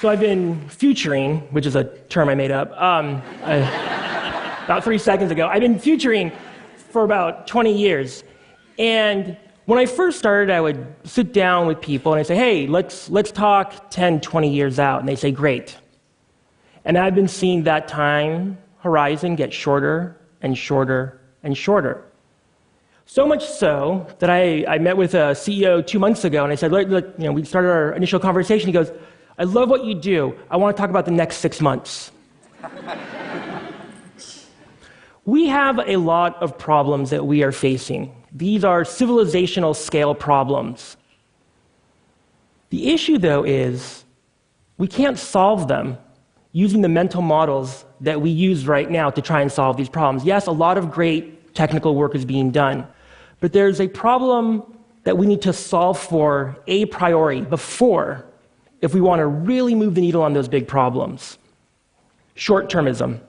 So I've been futuring, which is a term I made up, about 3 seconds ago. I've been futuring for about 20 years. And when I first started, I would sit down with people and I'd say, hey, let's talk 10, 20 years out. And they say, great. And I've been seeing that time horizon get shorter and shorter and shorter. So much so that I met with a CEO 2 months ago, and I said, we started our initial conversation. He goes, I love what you do. I want to talk about the next 6 months. We have a lot of problems that we are facing. These are civilizational scale problems. The issue, though, is we can't solve them using the mental models that we use right now to try and solve these problems. Yes, a lot of great technical work is being done, but there's a problem that we need to solve for a priori before, if we want to really move the needle on those big problems. Short-termism,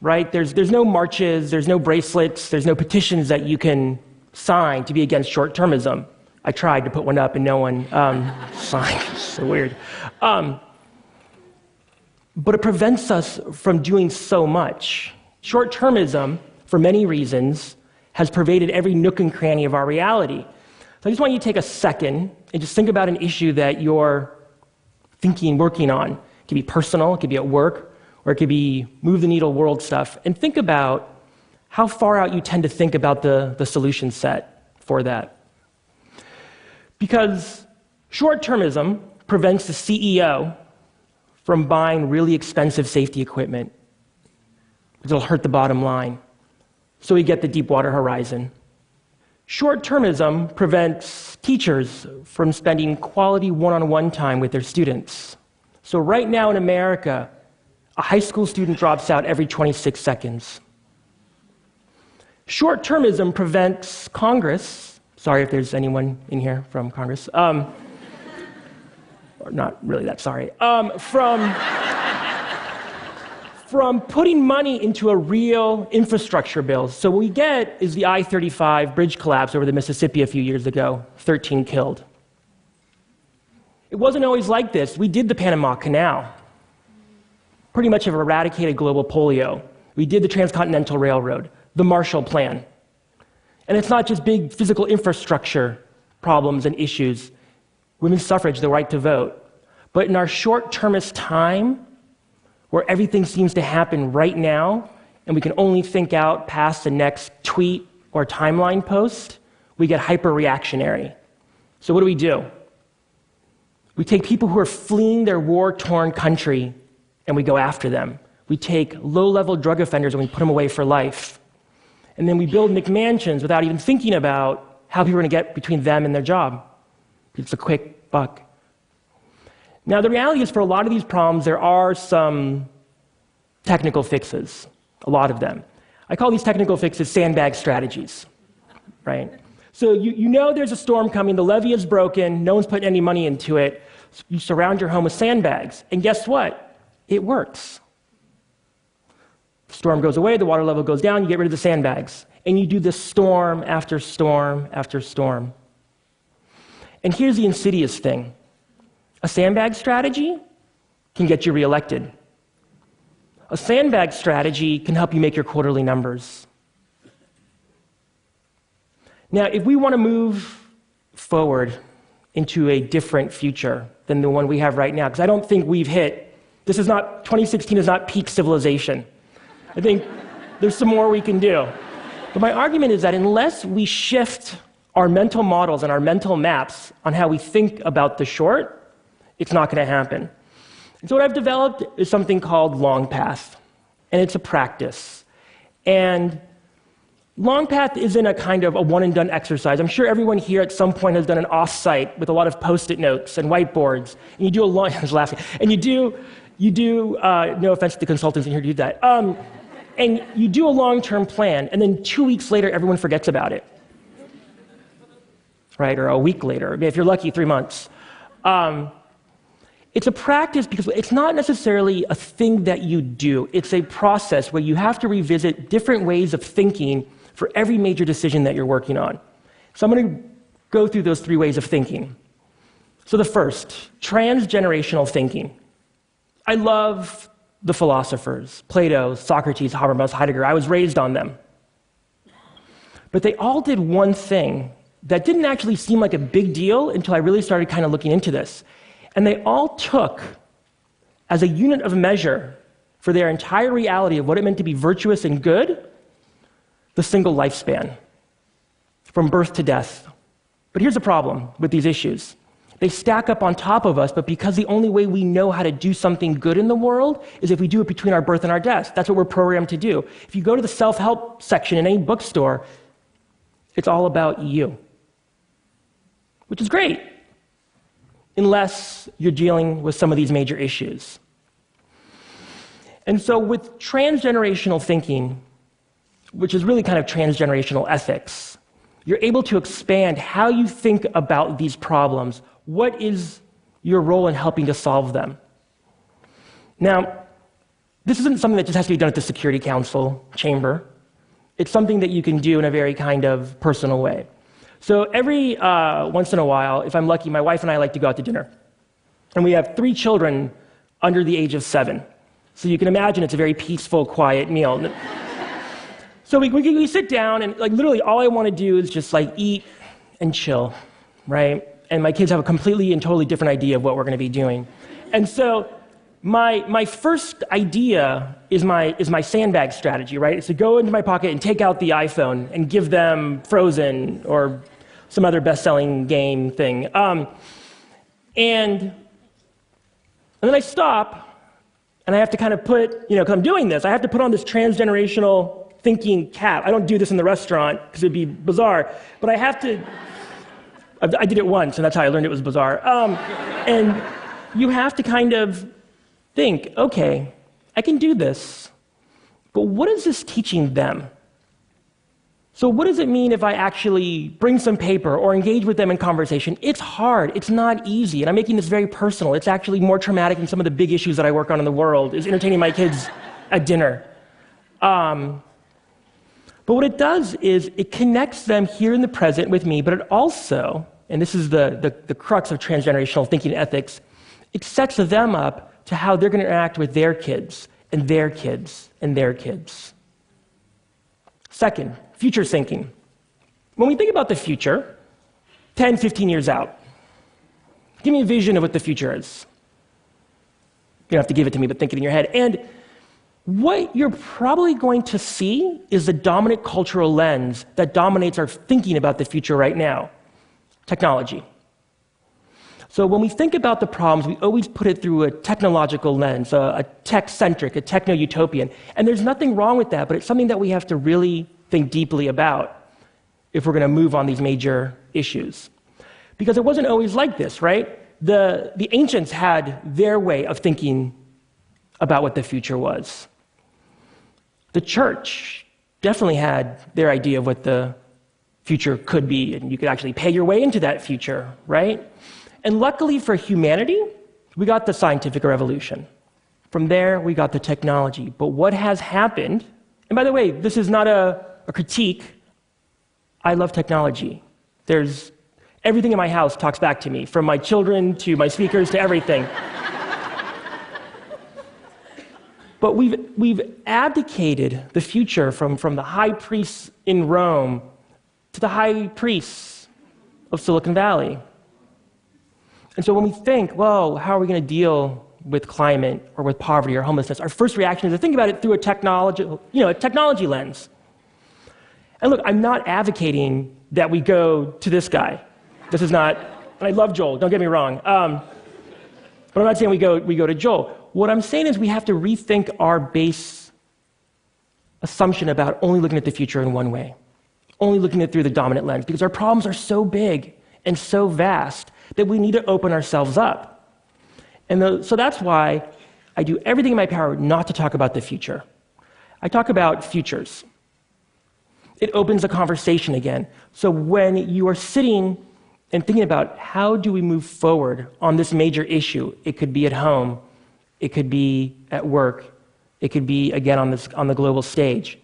right? There's no marches, there's no bracelets, there's no petitions that you can sign to be against short-termism. I tried to put one up and no one signed. It's so weird. But it prevents us from doing so much. Short-termism, for many reasons, has pervaded every nook and cranny of our reality. So I just want you to take a second and just think about an issue that you're thinking, working on. It could be personal, it could be at work, or it could be move the needle world stuff. And think about how far out you tend to think about the solution set for that. Because short-termism prevents the CEO from buying really expensive safety equipment. It'll hurt the bottom line. So we get the Deepwater Horizon. Short-termism prevents teachers from spending quality one-on-one time with their students. So right now in America, a high school student drops out every 26 seconds. Short-termism prevents Congress, sorry if there's anyone in here from Congress, or not really that sorry, from putting money into a real infrastructure bill. So what we get is the I-35 bridge collapse over the Mississippi a few years ago, 13 killed. It wasn't always like this. We did the Panama Canal. Pretty much have eradicated global polio. We did the Transcontinental Railroad, the Marshall Plan. And it's not just big physical infrastructure problems and issues, women's suffrage, the right to vote. But in our short-termist time, where everything seems to happen right now, and we can only think out past the next tweet or timeline post, we get hyper-reactionary. So what do? We take people who are fleeing their war-torn country, and we go after them. We take low-level drug offenders and we put them away for life. And then we build McMansions without even thinking about how people are going to get between them and their job. It's a quick buck. Now, the reality is for a lot of these problems, there are some technical fixes, a lot of them. I call these technical fixes sandbag strategies, right? So you know there's a storm coming, the levee is broken, no one's putting any money into it, so you surround your home with sandbags, and guess what? It works. The storm goes away, the water level goes down, you get rid of the sandbags, and you do this storm after storm after storm. And here's the insidious thing. A sandbag strategy can get you reelected. A sandbag strategy can help you make your quarterly numbers. Now, if we want to move forward into a different future than the one we have right now, because I don't think we've hit, 2016 is not peak civilization. I think there's some more we can do. But my argument is that unless we shift our mental models and our mental maps on how we think about the short, it's not going to happen. And so what I've developed is something called LongPath, and it's a practice. And LongPath isn't a kind of a one-and-done exercise. I'm sure everyone here at some point has done an off-site with a lot of Post-it notes and whiteboards, and you do a long, I was laughing, and you do, no offense to the consultants in here who do that, and you do a long-term plan, and then 2 weeks later, everyone forgets about it, right? Or a week later, if you're lucky, 3 months. It's a practice because it's not necessarily a thing that you do. It's a process where you have to revisit different ways of thinking for every major decision that you're working on. So I'm going to go through those 3 ways of thinking. So the first, transgenerational thinking. I love the philosophers, Plato, Socrates, Habermas, Heidegger. I was raised on them. But they all did one thing that didn't actually seem like a big deal until I really started kind of looking into this. And they all took, as a unit of measure for their entire reality of what it meant to be virtuous and good, the single lifespan, from birth to death. But here's the problem with these issues. They stack up on top of us, but because the only way we know how to do something good in the world is if we do it between our birth and our death. That's what we're programmed to do. If you go to the self-help section in any bookstore, it's all about you, which is great, unless you're dealing with some of these major issues. And so with transgenerational thinking, which is really kind of transgenerational ethics, you're able to expand how you think about these problems. What is your role in helping to solve them? Now, this isn't something that just has to be done at the Security Council chamber. It's something that you can do in a very kind of personal way. So every once in a while, if I'm lucky, my wife and I like to go out to dinner. And we have 3 children under the age of 7. So you can imagine it's a very peaceful, quiet meal. So we sit down, and like literally all I want to do is just like eat and chill, right? And my kids have a completely and totally different idea of what we're going to be doing. And so my first idea is my sandbag strategy, right? It's to go into my pocket and take out the iPhone and give them Frozen or some other best-selling game thing. And then I stop, and I have to kind of put, because I'm doing this, I have to put on this transgenerational thinking cap. I don't do this in the restaurant because it'd be bizarre, but I have to. I did it once, and that's how I learned it was bizarre. And you have to kind of think, okay, I can do this, but what is this teaching them? So what does it mean if I actually bring some paper or engage with them in conversation? It's hard. It's not easy. And I'm making this very personal. It's actually more traumatic than some of the big issues that I work on in the world, is entertaining my kids at dinner. But what it does is it connects them here in the present with me, but it also, and this is the crux of transgenerational thinking and ethics, it sets them up to how they're going to interact with their kids and their kids and their kids. Second, future thinking. When we think about the future, 10, 15 years out, give me a vision of what the future is. You don't have to give it to me, but think it in your head. And what you're probably going to see is the dominant cultural lens that dominates our thinking about the future right now: technology. So when we think about the problems, we always put it through a technological lens, a tech-centric, a techno-utopian. And there's nothing wrong with that, but it's something that we have to really think deeply about if we're going to move on these major issues. Because it wasn't always like this, right? The ancients had their way of thinking about what the future was. The church definitely had their idea of what the future could be, and you could actually pay your way into that future, right? And luckily for humanity, we got the scientific revolution. From there, we got the technology. But what has happened, and by the way, this is not a critique. I love technology. There's everything in my house talks back to me, from my children to my speakers to everything. But we've abdicated the future from the high priests in Rome to the high priests of Silicon Valley. And so when we think, well, how are we going to deal with climate or with poverty or homelessness, our first reaction is to think about it through a technology lens. And look, I'm not advocating that we go to this guy. This is not, and I love Joel, don't get me wrong. But I'm not saying we go to Joel. What I'm saying is we have to rethink our base assumption about only looking at the future in one way, only looking at it through the dominant lens, because our problems are so big and so vast that we need to open ourselves up. And so that's why I do everything in my power not to talk about the future. I talk about futures. It opens a conversation again. So when you are sitting and thinking about how do we move forward on this major issue, it could be at home, it could be at work, it could be, again, on the global stage.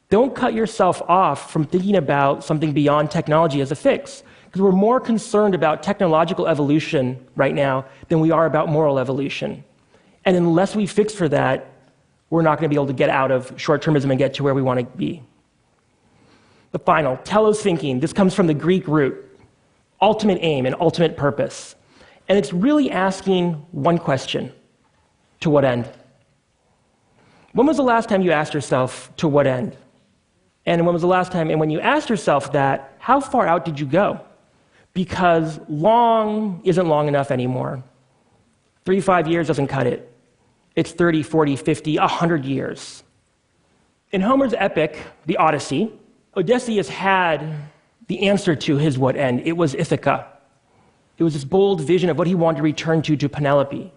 Don't cut yourself off from thinking about something beyond technology as a fix, because we're more concerned about technological evolution right now than we are about moral evolution. And unless we fix for that, we're not going to be able to get out of short-termism and get to where we want to be. The final, telos thinking. This comes from the Greek root, ultimate aim and ultimate purpose. And it's really asking one question: to what end? When was the last time you asked yourself, to what end? And when was the last time, and when you asked yourself that, how far out did you go? Because long isn't long enough anymore. 3 to 5 years doesn't cut it. It's 30, 40, 50, 100 years. In Homer's epic, the Odyssey, Odysseus had the answer to his what end. It was Ithaca. It was this bold vision of what he wanted to return to Penelope.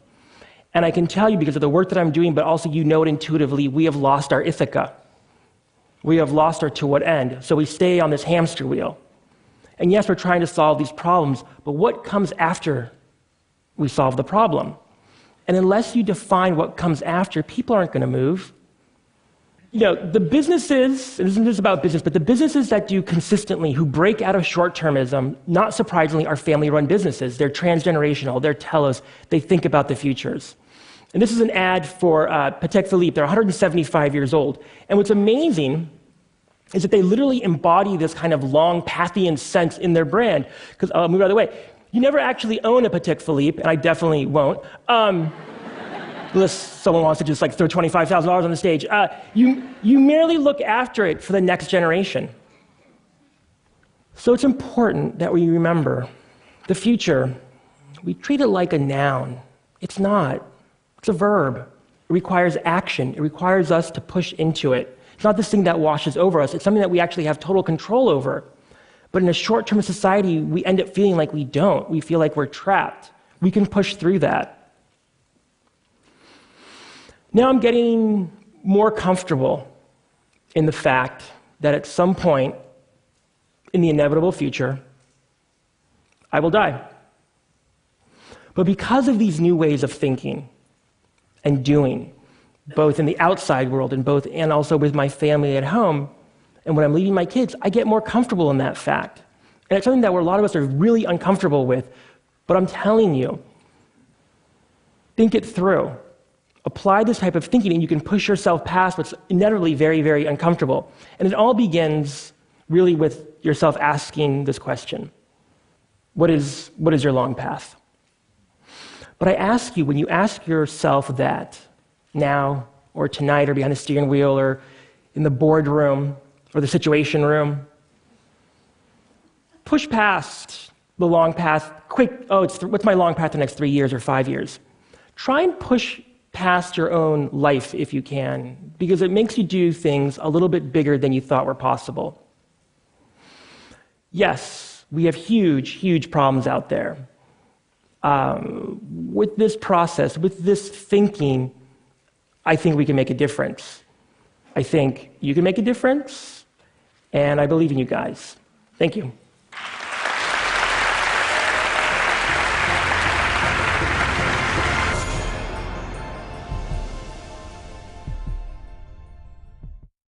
And I can tell you, because of the work that I'm doing, but also you know it intuitively, we have lost our Ithaca. We have lost our to what end. So we stay on this hamster wheel. And yes, we're trying to solve these problems, but what comes after we solve the problem? And unless you define what comes after, people aren't going to move. You know, the businesses, and this isn't just about business, but the businesses that do consistently, who break out of short-termism, not surprisingly, are family-run businesses. They're transgenerational, they're telos, they think about the futures. And this is an ad for Patek Philippe. They're 175 years old. And what's amazing is that they literally embody this kind of long Pathian sense in their brand. Because, I'll move out of the way. You never actually own a Patek Philippe, and I definitely won't. Unless someone wants to just throw $25,000 on the stage. You merely look after it for the next generation. So it's important that we remember the future. We treat it like a noun. It's not. It's a verb. It requires action. It requires us to push into it. It's not this thing that washes over us. It's something that we actually have total control over. But in a short-term society, we end up feeling like we don't. We feel like we're trapped. We can push through that. Now I'm getting more comfortable in the fact that at some point in the inevitable future, I will die. But because of these new ways of thinking and doing, both in the outside world and also with my family at home, and when I'm leaving my kids, I get more comfortable in that fact. And it's something that a lot of us are really uncomfortable with. But I'm telling you, think it through. Apply this type of thinking, and you can push yourself past what's inevitably very, very uncomfortable. And it all begins really with yourself asking this question: what is your long path? But I ask you, when you ask yourself that, now or tonight or behind the steering wheel or in the boardroom or the situation room, push past the long path. What's my long path the next 3 years or 5 years? Try and push past your own life if you can, because it makes you do things a little bit bigger than you thought were possible. Yes, we have huge, huge problems out there. With this process, with this thinking, I think we can make a difference. I think you can make a difference, and I believe in you guys. Thank you.